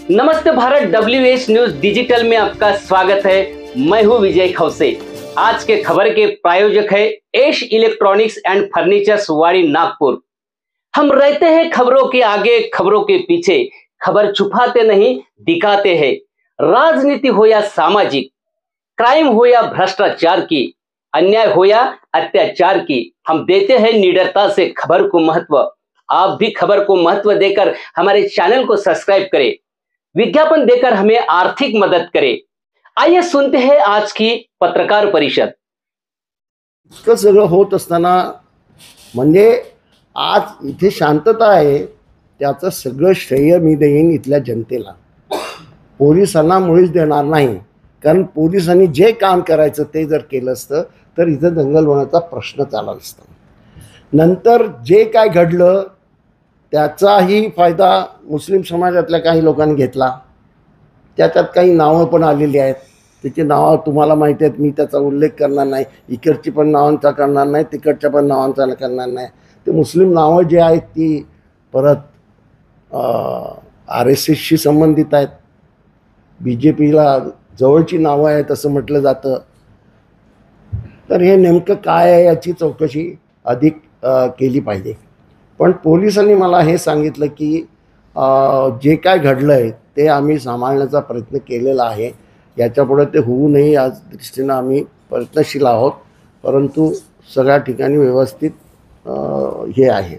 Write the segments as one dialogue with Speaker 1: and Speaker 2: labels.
Speaker 1: नमस्ते Bharat, WH news digital में आपका स्वागत है। मैं हूं विजय खौसे। आज के खबर के प्रायोजक है एश इलेक्ट्रॉनिक्स एंड फर्नीचर्स वाड़ी नागपुर। हम रहते हैं खबरों के आगे, खबरों के पीछे। खबर छुपाते नहीं, दिखाते हैं। राजनीति हो या सामाजिक, क्राइम हो या भ्रष्टाचार की, अन्याय हो या अत्याचार की, हम देते हैं निडरता से खबर को महत्व। आप भी खबर को महत्व देकर हमारे चैनल को सब्सक्राइब करें, विज्ञापन देकर हमें आर्थिक मदद करें। आइए सुनते हैं आज की पत्रकार परिषद।
Speaker 2: इतकं सगळं होत असताना म्हणजे आज इथे शांतता आहे, त्याचं सगळं श्रेय मी देईन इथल्या जनतेला, पोलिसांना मुळीच देणार नाही। कारण पोलिसांनी जे काम करायचं ते जर केलं असतं तर इथं दंगल होण्याचा प्रश्नच आला नसता। नंतर जे काय घडलं त्याचाही फायदा मुस्लिम समाजातल्या काही लोकांनी घेतला। त्याच्यात काही नावं पण आलेली आहेत, त्याची नावं तुम्हाला माहिती आहेत, मी त्याचा उल्लेख करणार नाही। इकडची पण नावांचा करणार नाही, तिकडच्या पण नावांचा करणार नाही। ते मुस्लिम नावं जे आहेत ती परत RSSशी संबंधित आहेत, BJPला जवळची नावं आहेत असं म्हटलं जातं। तर हे नेमकं काय आहे याची चौकशी अधिक केली पाहिजे। पण पोलिसांनी मला हे सांगितलं की जे काय घडलंय ते आम्ही सांभाळण्याचा प्रयत्न केलेला आहे, याच्यापुढे ते होऊ नये या दृष्टीने आम्ही प्रयत्नशील आहोत। परंतु सगळ्या ठिकाणी व्यवस्थित हे आहे।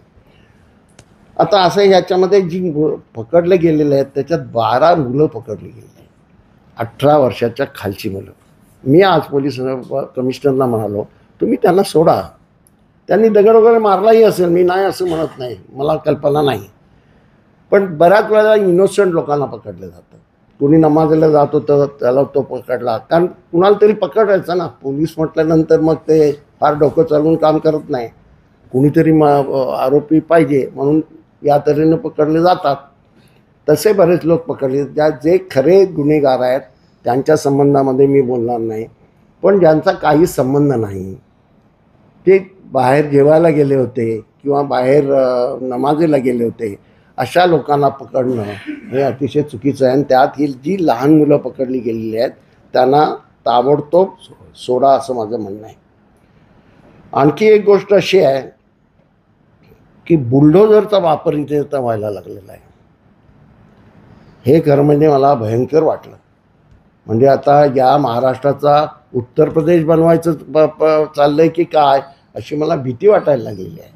Speaker 2: आता असं याच्यामध्ये जी पकडले गेलेले आहेत त्याच्यात 12 मुलं पकडली गेली आहेत, 18 वर्षाच्या खालची मुलं। मी आज पोलीस कमिशनरना म्हणालो तुम्ही त्यांना सोडा, त्यांनी दगड वगैरे मारलाही असेल, मी नाही असं म्हणत नाही, मला कल्पना नाही। पण बऱ्याच वेळेला इनोसंट लोकांना पकडलं जातं। कोणी नमाजला जात होतं त्याला तो पकडला, कारण कुणाला तरी पकडायचं ना। पोलीस म्हटल्यानंतर मग ते फार डोकं चालवून काम करत नाही, कुणीतरी आरोपी पाहिजे, म्हणून या तऱ्हेने पकडले जातात। तसे बरेच लोक पकडले, जे खरे गुन्हेगार आहेत त्यांच्या संबंधामध्ये मी बोलणार नाही। पण ज्यांचा काही संबंध नाही, ते बाहेर जेवायला गेले होते किंवा बाहेर नमाजेला गेले होते, अशा लोकांना पकडणं हे अतिशय चुकीचं आहे। आणि त्यात ही जी लहान मुलं पकडली गेलेली आहेत त्यांना ताबडतोब सोडा असं माझं म्हणणं आहे। आणखी एक गोष्ट अशी आहे की बुलडोझरचा वापर इथे आता व्हायला लागलेला आहे। हे खरं म्हणजे मला भयंकर वाटलं। म्हणजे आता या महाराष्ट्राचा उत्तर प्रदेश बनवायचं चाललंय की काय अशी मला भीती वाटायला लागलेली आहे।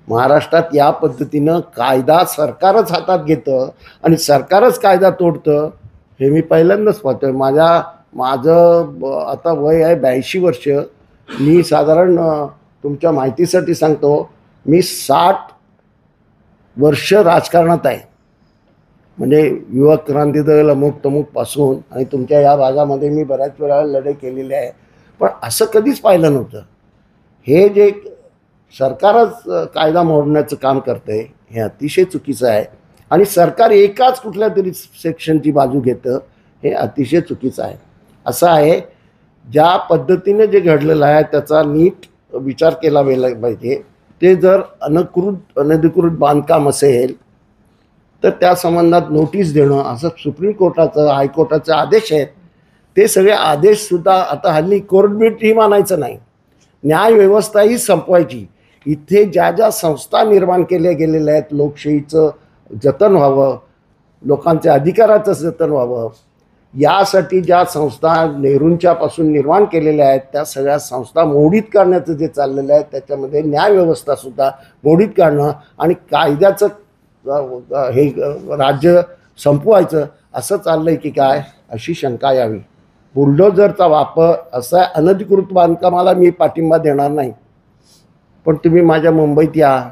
Speaker 2: महाराष्ट्रात या पद्धतीनं कायदा सरकारच हातात घेतं आणि सरकारच कायदा तोडतं, हे मी पहिल्यांदाच पाहतोय। माझं आता वय आहे 82 वर्ष। मी साधारण तुमच्या माहितीसाठी सांगतो, मी 60 वर्ष राजकारणात आहे। म्हणजे युवक क्रांती दल अमुक तमुकपासून, आणि तुमच्या या भागामध्ये मी बऱ्याच वेळा लढाई केलेली आहे। पण असं कधीच पाहिलं नव्हतं। हे जे सरकारच कायदा मोडण्याचं काम करते हे अतिशय चुकीचं आहे। आणि सरकार एकाच कुठल्या तरी सेक्शनची बाजू घेतं, हे अतिशय चुकीचं आहे। असं आहे, ज्या पद्धतीने जे घडलेलं आहे त्याचा नीट विचार केला पाहिजे। ते जर अनधिकृत बांधकाम असेल तर त्या संबंधात नोटीस देणं, असं सुप्रीम कोर्टाचं हायकोर्टाचे आदेश आहेत। ते सगळे आदेशसुद्धा आता हल्ली कोर्टबीटही मानायचं नाही, न्यायव्यवस्थाही संपवायची। इथे ज्या ज्या संस्था निर्माण केल्या गेलेल्या आहेत, लोकशाहीचं जतन व्हावं, लोकांच्या अधिकाराचं जतन व्हावं, यासाठी ज्या संस्था नेहरूंच्यापासून निर्माण केलेल्या आहेत त्या सगळ्या संस्था मोडीत करण्याचं जे चाललेलं आहे, त्याच्यामध्ये न्यायव्यवस्थासुद्धा मोडीत काढणं आणि कायद्याचं हे राज्य संपवायचं असं चाललंय की काय अशी शंका यावी। बुलडोझरचा वापर असा अनधिकृत बांधकामाला मी पाठिंबा देणार नाही। पण तुम्ही माझ्या मुंबईत या,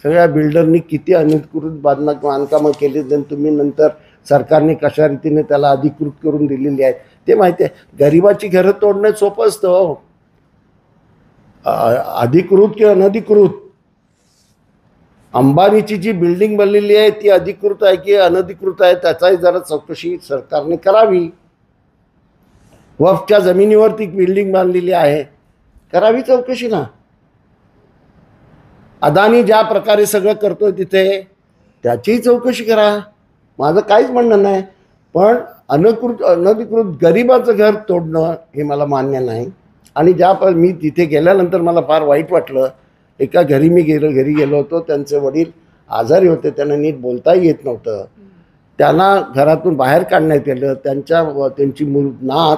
Speaker 2: सगळ्या बिल्डरनी किती अनधिकृत बांधकामं केली, तुम्ही नंतर सरकारने कशा रीतीने त्याला अधिकृत करून दिलेली आहेत ते माहिती आहे। गरिबाची घरं तोडणं सोपं असतं, अधिकृत किंवा अनधिकृत। अंबानीची जी बिल्डिंग बनलेली आहे ती अधिकृत आहे की अनधिकृत आहे त्याचाही जरा चौकशी सरकारने करावी। वक्फच्या जमिनीवर ती बिल्डिंग बांधलेली आहे, करावी चौकशी ना। अदानी ज्या प्रकारे सगळं करतोय तिथे त्याचीही चौकशी करा। माझं काहीच म्हणणं नाही, पण अनधिकृत गरिबाचं घर तोडणं हे मला मान्य नाही. आणि मी तिथे गेल्यानंतर मला फार वाईट वाटलं. एका घरी घरी गेलो होतो, त्यांचे वडील आजारी होते, त्यांना नीट बोलताही येत नव्हतं. त्यांना घरातून बाहेर काढण्यात आलं. त्यांची नात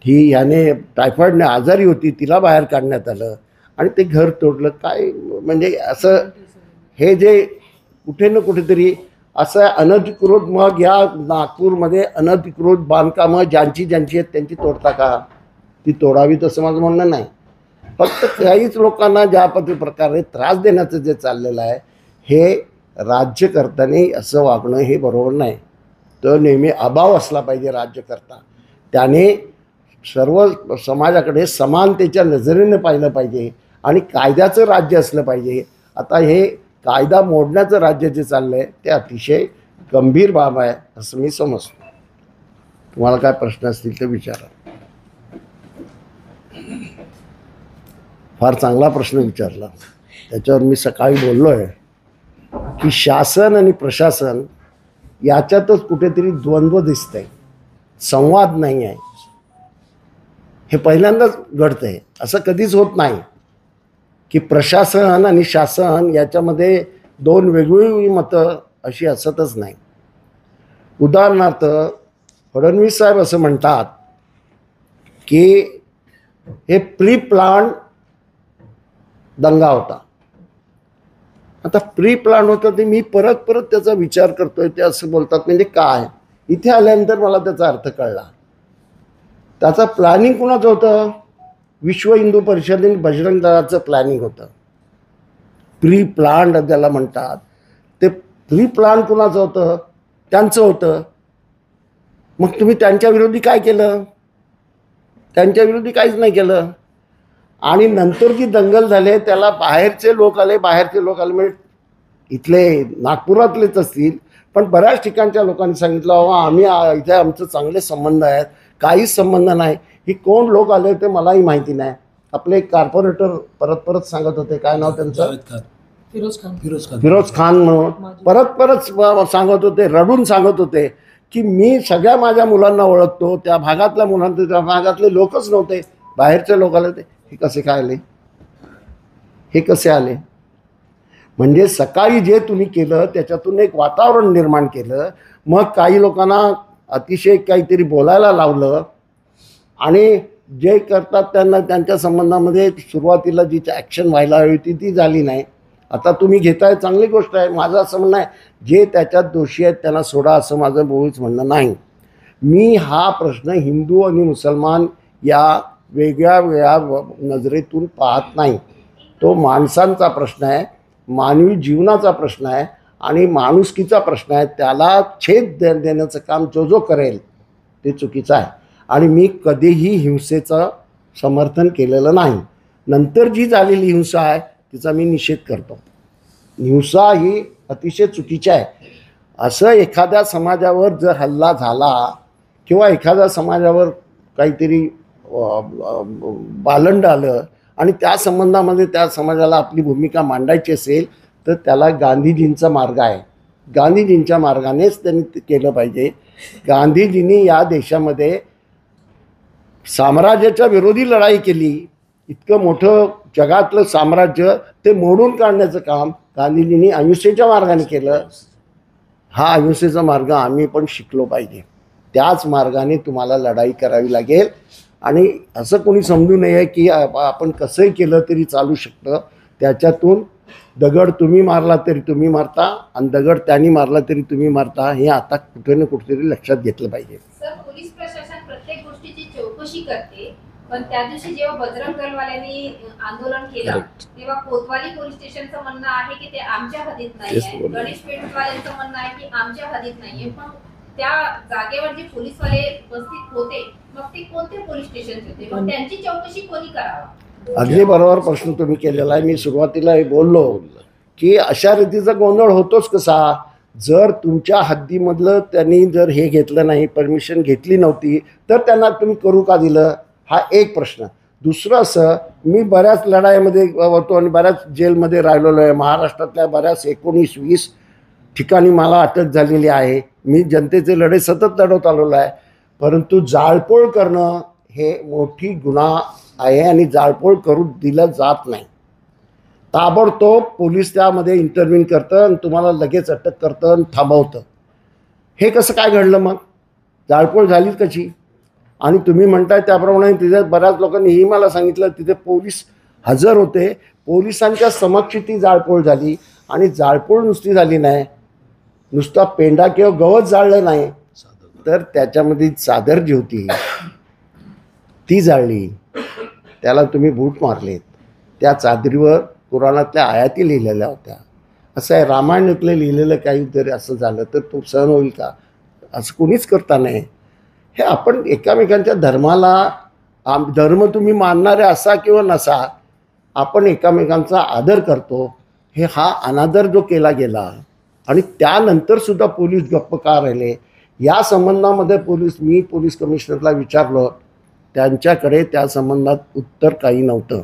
Speaker 2: ही ह्याने टायफॉईडने आजारी होती, तिला बाहेर काढण्यात आलं आणि ते घर तोडलं. काय म्हणजे असं हे जे कुठे ना कुठेतरी असं अनधिकृत, मग या नागपूरमध्ये अनधिकृत बांधकामं ज्यांची आहेत त्यांची तोडता का? ती तोडावी तसं माझं म्हणणं नाही. फक्त काहीच लोकांना ज्या प्रकारे त्रास देण्याचं जे चाललेलं आहे, हे राज्य करताना असं वागणं हे बरोबर नाही. तर नेहमी अभाव असला पाहिजे राज्यकर्ता. त्याने सर्व समाजाकडे समानतेच्या नजरेने पाहिलं पाहिजे आणि कायद्याचं राज्य असलं पाहिजे. आता हे कायदा मोडण्याचं राज्य जे चाललं आहे ते अतिशय गंभीर बाब आहे असं मी समजतो. तुम्हाला काय प्रश्न असतील तर विचारा. फार चांगला प्रश्न विचारला. त्याच्यावर मी सकाळी बोललो आहे की शासन आणि प्रशासन याच्यातच कुठेतरी द्वंद्व दिसतंय, संवाद नाही आहे. हे पहिल्यांदाच घडतंय. असं कधीच होत नाही की प्रशासन आणि शासन याच्यामध्ये दोन वेगवेगळी मतं अशी असतच नाही. उदाहरणार्थ फडणवीस साहेब असं म्हणतात की हे प्री प्लान दंगा होता. आता प्री प्लान होता ते मी परत त्याचा विचार करतोय. ते असं बोलतात म्हणजे काय? इथे आल्यानंतर मला त्याचा अर्थ कळला. त्याचा प्लॅनिंग कुणाचं होतं? विश्व हिंदू परिषदेने बजरंग दलाचं प्लॅनिंग होतं. प्री प्लान ज्याला म्हणतात ते प्री प्लान कुणाचं होतं? त्यांचं होतं. मग तुम्ही त्यांच्या विरोधी काय केलं? त्यांच्या विरोधी काहीच नाही केलं. आणि नंतर जी दंगल झाले त्याला बाहेरचे लोक आले म्हणजे इथले नागपुरातलेच असतील, पण बऱ्याच ठिकाणच्या लोकांनी सांगितलं बाबा आम्ही इथे आमचं चांगले संबंध आहेत. काहीच संबंध नाही. ही कोण लोक आले ते मलाही माहिती नाही. आपले एक कॉर्पोरेटर परत सांगत होते, काय नाव त्यांचं? फिरोज खान म्हणून परत सांगत होते, रडून सांगत होते की मी सगळ्या माझ्या मुलांना ओळखतो. त्या भागातल्या मुलांना, त्या भागातले लोकच नव्हते, बाहेरचे लोक आले. हे कसे काय आले? हे कसे आले? म्हणजे सकाळी जे तुम्ही केलं त्याच्यातून एक वातावरण निर्माण केलं. मग काही लोकांना अतिशय काहीतरी बोलायला लावलं आणि जे करतात त्यांना त्यांच्या संबंधामध्ये सुरुवातीला जी ॲक्शन व्हायला हवी ती झाली नाही. आता तुम्ही घेताय, चांगली गोष्ट आहे. माझं असं म्हणणं आहे जे त्याच्यात दोषी आहेत त्यांना सोडा असं माझं मुळीच म्हणणं नाही. मी हा प्रश्न हिंदू आणि मुसलमान या वेगळ्या नजरेतून पाहत नाही. तो माणसांचा प्रश्न आहे, मानवी जीवनाचा प्रश्न आहे आणि माणुसकीचा प्रश्न आहे. त्याला छेद देण्याचं काम जो करेल ते चुकीचं आहे. आणि मी कधीही हिंसेचं समर्थन केलेलं नाही. नंतर जी झालेली हिंसा आहे तिचा मी निषेध करतो. हिंसा ही अतिशय चुकीची आहे. असं एखाद्या समाजावर जर हल्ला झाला किंवा एखाद्या समाजावर काहीतरी बालंड आलं आणि त्या संबंधामध्ये त्या समाजाला आपली भूमिका मांडायची असेल तर त्याला गांधीजींचा मार्ग आहे. गांधीजींच्या मार्गानेच त्यांनी केलं पाहिजे. गांधीजींनी या देशामध्ये साम्राज्याच्या विरोधी लढाई केली. इतकं मोठं जगातलं साम्राज्य ते मोडून काढण्याचं काम गांधीजींनी अहिंसेच्या मार्गाने केलं. हा अहिंसेचा मार्ग आम्ही पण शिकलो पाहिजे. त्याच मार्गाने तुम्हाला लढाई करावी लागेल. आणि असं कोणी समजू नये की आपण कसंही केलं तरी चालू शकतं. त्याच्यातून दगड तुम्ही मारला तरी तुम्ही मारता आणि दगड त्यांनी मारला तरी तुम्ही मारता. हे आता कुठे ना कुठेतरी लक्षात घेतलं पाहिजे.
Speaker 3: सर, पोलीस प्रशासन प्रत्येक गोष्टीची चौकशी करते, पण त्या दिवशी जेव्हा बजरंग दलवाल्यांनी आंदोलन केलं तेव्हा कोतवाली पोलीस स्टेशनचं म्हणणं आहे की ते आमच्या हद्दीत नाही आहे. गणेश पेठवाल्यांचं म्हणणं आहे की आमच्या हद्दीत नाहीये. पण त्या जागेवर जे पोलीसवाले उपस्थित होते मग ते कोणते पोलीस स्टेशनचे होते? मग त्यांची चौकशी कोणी करावा?
Speaker 2: अगदी बरोबर प्रश्न तुम्ही केलेला आहे. मी सुरुवातीला हे बोललो की अशा रीतीचा गोंधळ होतोच कसा? जर तुमच्या हद्दीमधलं त्यांनी जर हे घेतलं नाही, परमिशन घेतली नव्हती तर त्यांना तुम्ही करू का दिलं? हा एक प्रश्न. दुसरं असं, मी बऱ्याच लढाईमध्ये होतो आणि बऱ्याच जेलमध्ये राहिलेलो आहे. महाराष्ट्रातल्या बऱ्याच 19-20 ठिकाणी मला अटक झालेली आहे. मी जनतेचे लढे सतत लढवत आलेलो आहे, परंतु जाळपोळ करणं हे मोठी गुन्हा आहे आणि जाळपोळ करू दिलं जात नाही. ताबडतोब पोलीस त्यामध्ये इंटरव्ह्यू करतं आणि तुम्हाला लगेच अटक करतं आणि थांबवतं. हे कसं काय घडलं मग? जाळपोळ झाली कशी? आणि तुम्ही म्हणताय त्याप्रमाणे तिथे बऱ्याच लोकांनी ही मला सांगितलं तिथे पोलीस हजर होते, पोलिसांच्या समक्ष ती जाळपोळ झाली. आणि जाळपोळ नुसती झाली नाही, नुसता पेंडा किंवा गवत जाळलं नाही, तर त्याच्यामध्ये चादर जी होती ती जाळली, त्याला तुम्ही बूट मारलेत. त्या चादरीवर कुराणातल्या आयाती लिहिलेल्या होत्या. असं आहे, रामायणातलं लिहिलेलं काही जरी असं झालं तर तो सहन होईल का? असं कोणीच करता नाही. हे आपण एकामेकांच्या धर्माला, धर्म तुम्ही मानणारे असा किंवा नसा, आपण एकामेकांचा आदर करतो. हा अनादर जो केला गेला आणि त्यानंतर सुद्धा पोलीस गप्प का राहिले या संबंधामध्ये मी पोलीस कमिशनरला विचारलं, त्यांच्याकडे त्या संबंधात उत्तर काही नव्हतं.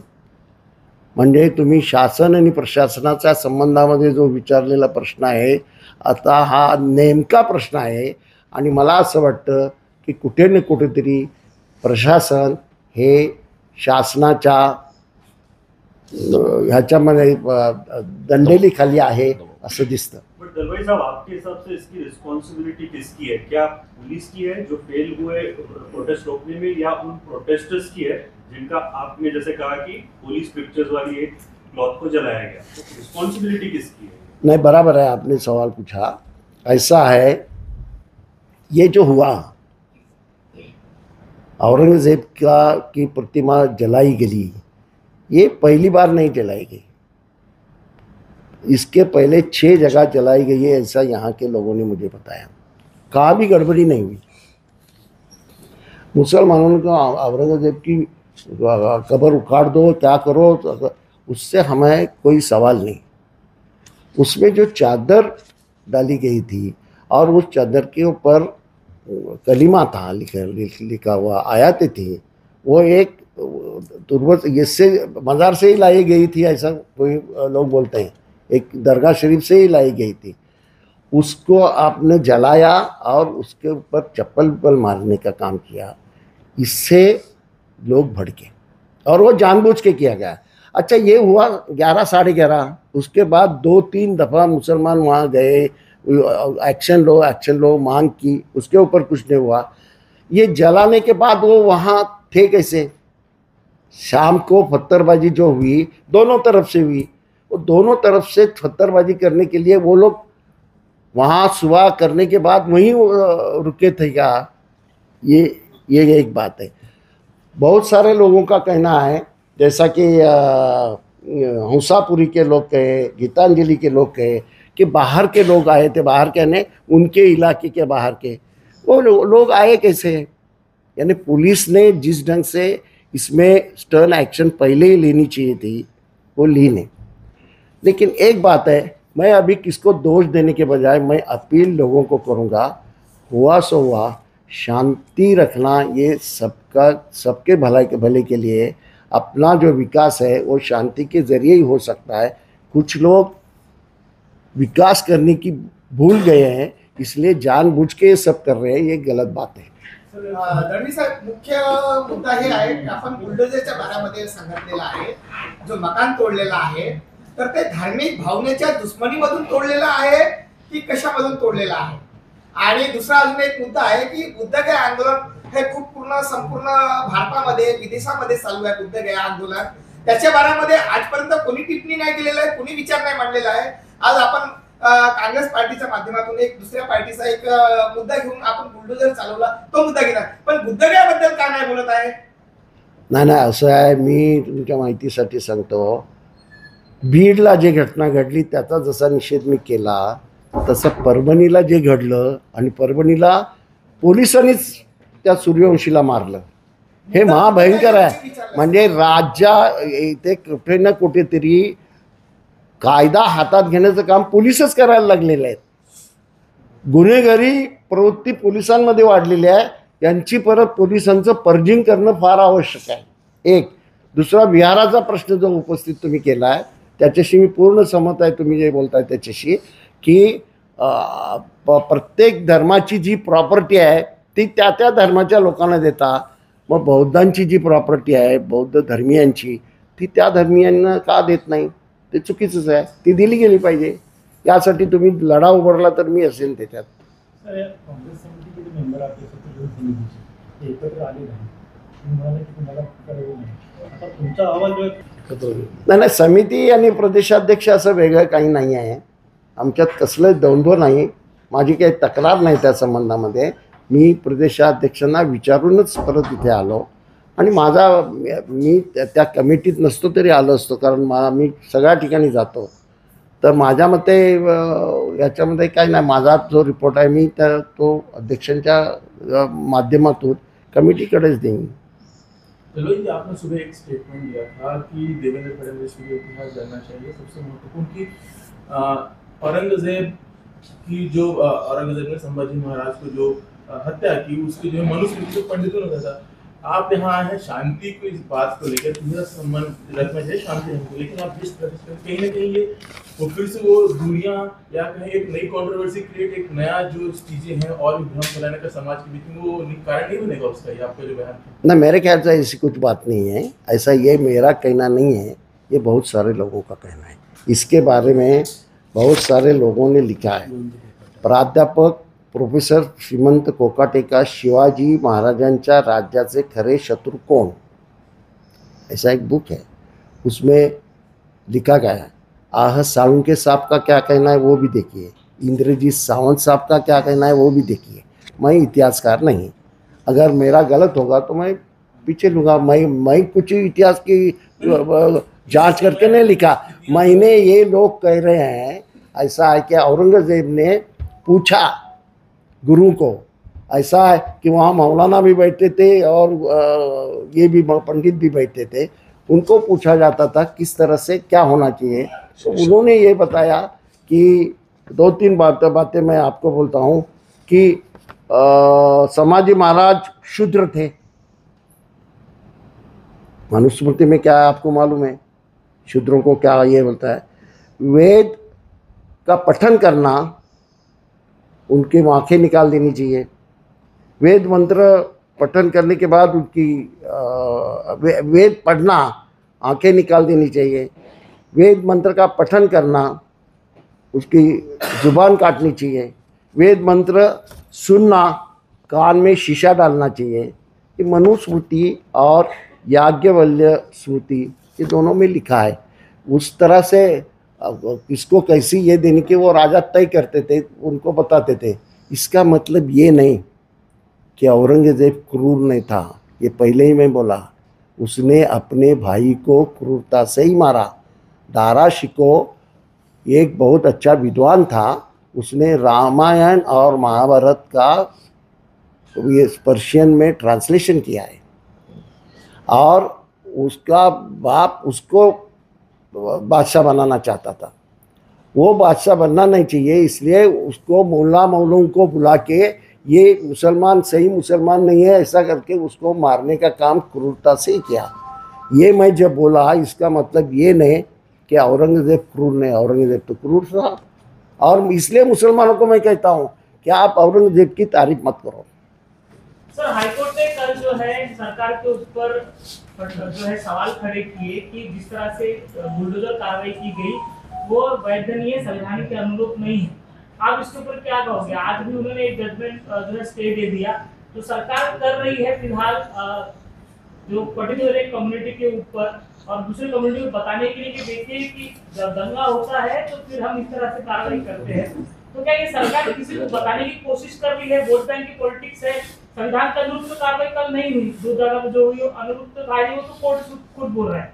Speaker 2: म्हणजे तुम्ही शासन आणि प्रशासनाच्या संबंधामध्ये जो विचारलेला प्रश्न आहे, आता हा नेमका प्रश्न आहे. आणि मला असं वाटतं की कुठे ना कुठेतरी प्रशासन हे शासनाच्या ह्याच्यामध्ये दंडेलीखाली आहे असं दिसतं.
Speaker 4: बट दलवाई साहब, आपके हिसाब से इसकी रिस्पॉन्सिबिलिटी किसकी है? क्या पुलिस की है जो फेल हुए प्रोटेस्ट रोकने में, या उन प्रोटेस्टर्स की है जिनका आपने जैसे कहा कि पुलिस पिक्चर्स वाली एक क्लॉथ को जलाया गया? तो रिस्पॉन्सिबिलिटी किसकी है?
Speaker 2: नहीं, बराबर है, आपने सवाल पूछा. ऐसा है, ये जो हुआ औरंगजेब की प्रतिमा जलाई गई, ये पहली बार नहीं जलाई गई. इसके पहले 6 जगह जलाई गई है, ऐसा यहाँ के लोगों ने मुझे बताया. कहाँ भी गड़बड़ी नहीं हुई. मुसलमानों को औरंगजेब की कब्र उखाड़ दो, क्या करो, उससे हमें कोई सवाल नहीं. उसमें जो चादर डाली गई थी और उस चादर के ऊपर कलिमा था लिखा हुआ, आयतें थी, वो एक तुर्बत इससे मज़ार से ही लाई गई थी, ऐसा कोई लोग बोलते हैं, एक दरगाह शरीफ से ही लाई गई थी. उसको आपने जलाया और उसके ऊपर चप्पल मारने का काम किया. इससे लोग भड़के और वो जानबूझ के किया गया. अच्छा, ये हुआ 11 साढ़े 11. उसके बाद 2-3 दफ़ा मुसलमान वहाँ गए, एक्शन लो मांग की, उसके ऊपर कुछ नहीं हुआ. ये जलाने के बाद वो वहाँ थे कैसे? शाम को पत्थरबाजी जो हुई दोनों तरफ से हुई, वो दोनों तरफ से पत्थरबाजी करने के लिए वो लोग वहाँ सुबह करने के बाद वहीं रुके थे क्या? ये एक बात है. बहुत सारे लोगों का कहना है, जैसा कि हंसापुरी के लोग कहे, गीतांजलि के लोग कहे कि बाहर के लोग आए थे. बाहर कहने उनके इलाके के बाहर के वो लोग आए कैसे? यानी पुलिस ने जिस ढंग से इसमें स्टर्न एक्शन पहले ही लेनी चाहिए थी वो ली नहीं. लेकिन एक बात है, मैं अभी किसको दोष देने के बजाय मैं अपील लोगों को करूँगा, हुआ सो हुआ, शांति रखना ये सबके भले के लिए. अपना जो विकास है वो शांति के ज़रिए ही हो सकता है. कुछ लोग विकास करने की भूल गए हैं, इसलिए जानबूझ के ये सब कर रहे हैं, ये गलत बात है.
Speaker 5: दळवी साहेब, मुख्य मुद्दा हे आहे की आपण बुलडोझरच्या बारामध्ये सांगितलेला आहे, जो मकान तोडलेला आहे, तर ते धार्मिक भावनेच्या दुश्मनीमधून तोडलेला आहे की कशामधून तोडलेला आहे? आणि दुसरा अजून एक मुद्दा आहे की बुद्धगया आंदोलन हे खूप संपूर्ण भारतामध्ये, विदेशामध्ये चालू आहे. बुद्धगया आंदोलन, त्याच्या बारामध्ये आजपर्यंत कोणी टिप्पणी नाही केलेलं आहे, कोणी विचार नाही मांडलेला आहे. आज आपण काँग्रेस पार्टीच्या माध्यमातून एक दुसऱ्या पार्टीचा एक मुद्दा घेऊन आपण बुलडोझर चालवला, तो मुद्दा घेणार, पण बुद्धगयाबद्दल का नाही बोलत आहे?
Speaker 2: नाही, असं आहे, मी तुमच्या माहितीसाठी सांगतो. बीडला जे घटना घडली त्याचा जसा निषेध मी केला, तसं परभणीला जे घडलं आणि परभणीला पोलिसांनीच त्या सूर्यवंशीला मारलं, हे महाभयंकर आहे. म्हणजे इथे कुठे ना कुठेतरी कायदा हातात घेण्याचं काम पोलिसच करायला लागलेले आहेत. गुन्हेगारी प्रवृत्ती पोलिसांमध्ये वाढलेली आहे. यांची परत पोलिसांचं पर्जिंग करणं फार आवश्यक आहे. एक. दुसरा, बिहाराचा प्रश्न जो उपस्थित तुम्ही केला आहे त्याच्याशी मी पूर्ण सहमत आहे, तुम्ही जे बोलताय त्याच्याशी, की प्रत्येक धर्माची जी प्रॉपर्टी आहे ती त्या त्या धर्माच्या लोकांना देता, मग बौद्धांची जी प्रॉपर्टी आहे बौद्ध धर्मियांची ती त्या धर्मियांना का देत नाही? ते चुकीचंच आहे, ती दिली गेली पाहिजे. यासाठी तुम्ही लढा उभारला तर मी असेल त्याच्यात.
Speaker 6: काँग्रेस समितीचे मेंबर आपले समितीचे एकत्र आले नाही, म्हणाले की तुम्हाला करायला नाही. आता तुमचा अहवाल जो
Speaker 2: नाही, समिती आणि प्रदेशाध्यक्ष असं वेगळं काही नाही आहे. आमच्यात कसलं द्वंद्व नाही, माझी काही तक्रार नाही त्या संबंधामध्ये. मी प्रदेशाध्यक्षांना विचारूनच परत इथे आलो आणि मी त्या कमिटीत नसतो तरी आलो असतो, कारण मी सगळ्या ठिकाणी जातो. तर माझ्या मते याच्यामध्ये काही नाही. माझा जो रिपोर्ट आहे मी तो अध्यक्षांच्या माध्यमातून कमिटीकडेच देईन.
Speaker 7: चलो जी, आपने सुबह एक स्टेटमेंट दिया था कि देवेंद्र फडणवीस को इतिहास जानना चाहिए. सबसे महत्वपूर्ण कि औरंगजेब की जो औरंगजेब ने संभाजी महाराज को जो हत्या की, उसके जो मनुस्मृति जो पंडितों ने कहा, आप यहाँ आए हैं शांति को, इस बात को लेकर मेरा संबंध रखना चाहिए शांति हमको, लेकिन आप जिस तरह से कहीं ना कहीं ये वो फिर से वो दूरियां या कहीं एक नई कंट्रोवर्सी क्रिएट, एक नया जो चीजें हैं और भी भ्रम फैलाने का समाज के बीच में, वो कारण नहीं बनेगा उसका? ये आपका जो बयान था
Speaker 2: ना, मेरे ख्याल से ऐसी कुछ बात नहीं है. ऐसा ये मेरा कहना नहीं है, ये बहुत सारे लोगों का कहना है. इसके बारे में बहुत सारे लोगों ने लिखा है. प्राध्यापक प्रोफेसर श्रीमंत कोकाटेका, शिवाजी महाराजांच्या राज्याचे खरे शत्रु कौन, ऐसा एक बुक है. उसमें लिखा गया है. साळुंके साहब का क्या कहना है वो भी देखिए, इंद्रजीत सावंत साहब का क्या कहना है वो भी देखिए. मैं इतिहासकार नहीं, अगर मेरा गलत होगा तो मैं पीछे लूँगा. मैं कुछ इतिहास की जांच करके नहीं लिखा. मैंने ये लोग कह रहे हैं ऐसा है कि औरंगजेब ने पूछा गुरु को, ऐसा है कि वहाँ मौलाना भी बैठते थे और ये भी पंडित भी बैठते थे, उनको पूछा जाता था किस तरह से क्या होना चाहिए. तो उन्होंने ये बताया कि 2-3 बातें मैं आपको बोलता हूँ कि संभाजी महाराज शूद्र थे. मनुस्मृति में क्या है आपको मालूम है, शूद्रों को क्या ये बोलता है. वेद का पठन करना, उनकी आँखें निकाल देनी चाहिए. वेद मंत्र पठन करने के बाद उनकी वेद पढ़ना, आँखें निकाल देनी चाहिए. वेद मंत्र का पठन करना, उसकी जुबान काटनी चाहिए. वेद मंत्र सुनना, कान में शीशा डालना चाहिए. ये मनुस्मृति और याज्ञवल्क्य स्मृति, ये दोनों में लिखा है. उस तरह से किसको कैसी ये देने के वो राजा तय करते थे, उनको बताते थे. इसका मतलब ये नहीं कि औरंगजेब क्रूर नहीं था. ये पहले ही मैं बोला, उसने अपने भाई को क्रूरता से ही मारा. दारा शिको एक बहुत अच्छा विद्वान था, उसने रामायण और महाभारत का ये पर्शियन में ट्रांसलेशन किया है, और उसका बाप उसको बादशाह बनाना चाहता था. वो बादशाह बनना नहीं चाहिए, इसलिए उसको मुल्ला मौलूम को बुला के ये मुसलमान सही मुसलमान नहीं है ऐसा करके उसको मारने का काम क्रूरता से ही किया. ये मैं जब बोला, इसका मतलब ये नहीं कि औरंगजेब क्रूर नहीं, औरंगजेब तो क्रूर था. और इसलिए मुसलमानों को मैं कहता हूँ कि आप औरंगजेब की तारीफ मत करो.
Speaker 8: सर, हाईकोर्ट ने कल जो है सरकार के ऊपर जो है सवाल खड़े किए कि जिस तरह से बुलडोजर कार्रवाई की गई वो वैधनीय संवैधानिक के अनुरूप नहीं है. आप इसके ऊपर क्या कहोगे? आज भी उन्होंने एक जजमेंट जो है स्टे दे दिया, तो सरकार कर रही है फिलहाल जो पर्टिकुलर एक कम्युनिटी के ऊपर और दूसरी कम्युनिटी को बताने के लिए कि देखिए कि जब दंगा होता है तो फिर हम इस तरह से कार्रवाई करते हैं. तो क्या ये सरकार किसी को बताने की कोशिश कर रही है? वोट बैंक की पॉलिटिक्स है. संविधान के अनुरूप तो कार्रवाई कल नहीं हुई, जो जगह जो हुई अनुरूप तो कार्रवाई वो तो कोर्ट खुद बोल रहा है.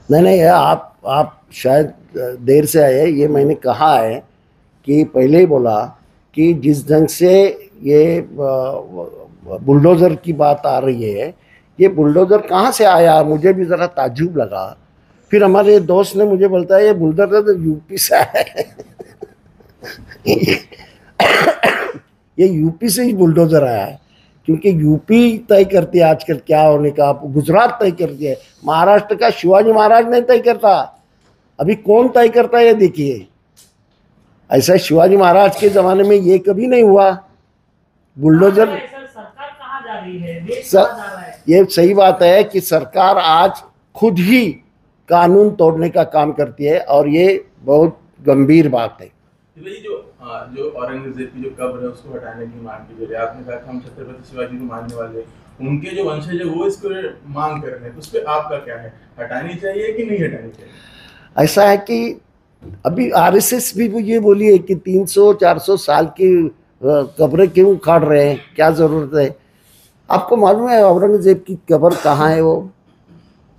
Speaker 2: नहीं, आप शायद देर से आए. ये मैंने कहा है कि पहले ही बोला कि जिस ढंग से ये बुलडोज़र की बात आ रही है, ये बुलडोज़र कहाँ से आया, मुझे भी ज़रा ताज्जुब लगा. फिर हमारे दोस्त ने मुझे बोलता है ये बुलडोज़र तो यूपी से है. ये यूपी से ही बुलडोज़र आया है, क्योंकि यूपी तय करती है आजकल क्या होने का. गुजरात तय करती है, महाराष्ट्र का शिवाजी महाराज नहीं तय करता. अभी कौन तय करता है ये देखिए. ऐसा शिवाजी महाराज के जमाने में ये कभी नहीं हुआ। बुलडोजर
Speaker 8: सरकार कहाँ जा रही है, देश
Speaker 2: सर,
Speaker 8: कहाँ जा रहा है?
Speaker 2: ये सही बात है कि सरकार आज खुद ही कानून तोड़ने का काम करती है और ये बहुत गंभीर बात है।
Speaker 7: जो औरंगजेब की जो कब्र है उसको हटाने की मांग की जा रही है। आपने कहा हम छत्रपति शिवाजी को मानने वाले हैं, उनके जो वंशज है वो इसको मांग कर रहे हैं, उस पर आपका क्या है, हटानी चाहिए कि नहीं हटानी चाहिए?
Speaker 2: ऐसा है कि अभी आरएसएस भी ये बोली है कि 300-400 साल की कब्रें क्यों उखाड़ रहे हैं, क्या जरूरत है? आपको मालूम है औरंगजेब की कब्र कहाँ है? वो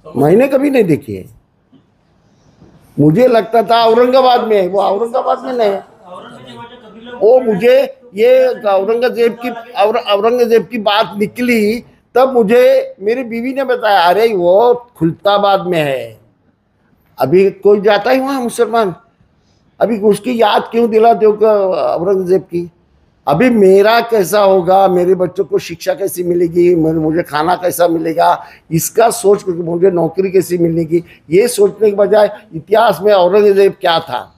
Speaker 2: मैंने कभी नहीं देखी है। मुझे लगता था औरंगाबाद में है, वो औरंगाबाद में नहीं है। वो मुझे ये औरंगजेब की बात निकली तब मुझे मेरी बीवी ने बताया, अरे वो खुलताबाद में है। अभी कोई जाता ही वहाँ मुसलमान, अभी उसकी याद क्यों दिलाते हो औरंगजेब की? अभी मेरा कैसा होगा, मेरे बच्चों को शिक्षा कैसी मिलेगी, मुझे खाना कैसा मिलेगा, इसका सोच, मुझे नौकरी कैसी मिलेगी, ये सोचने के बजाय इतिहास में औरंगजेब क्या था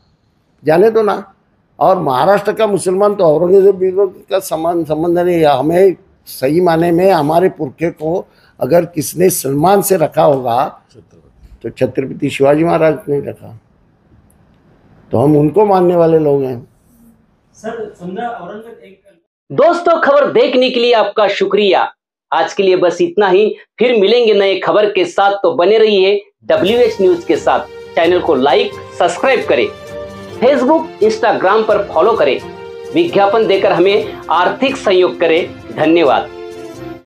Speaker 2: जाने दो ना। और महाराष्ट्र का मुसलमान तो औरंगजेब का संबंध नहीं है। हमें सही माने में हमारे पुरखे को अगर किसने सम्मान से रखा होगा तो छत्रपति शिवाजी महाराज ने रखा, तो हम उनको मानने वाले लोग हैं।
Speaker 6: सर समझा औरंगजेब
Speaker 1: दोस्तों, खबर देखने के लिए आपका शुक्रिया। आज के लिए बस इतना ही, फिर मिलेंगे नए खबर के साथ, तो बने रहिए WH न्यूज के साथ। चैनल को लाइक सब्सक्राइब करें, फेसबुक इंस्टाग्राम पर फॉलो करें, विज्ञापन देकर हमें आर्थिक सहयोग करें। धन्यवाद।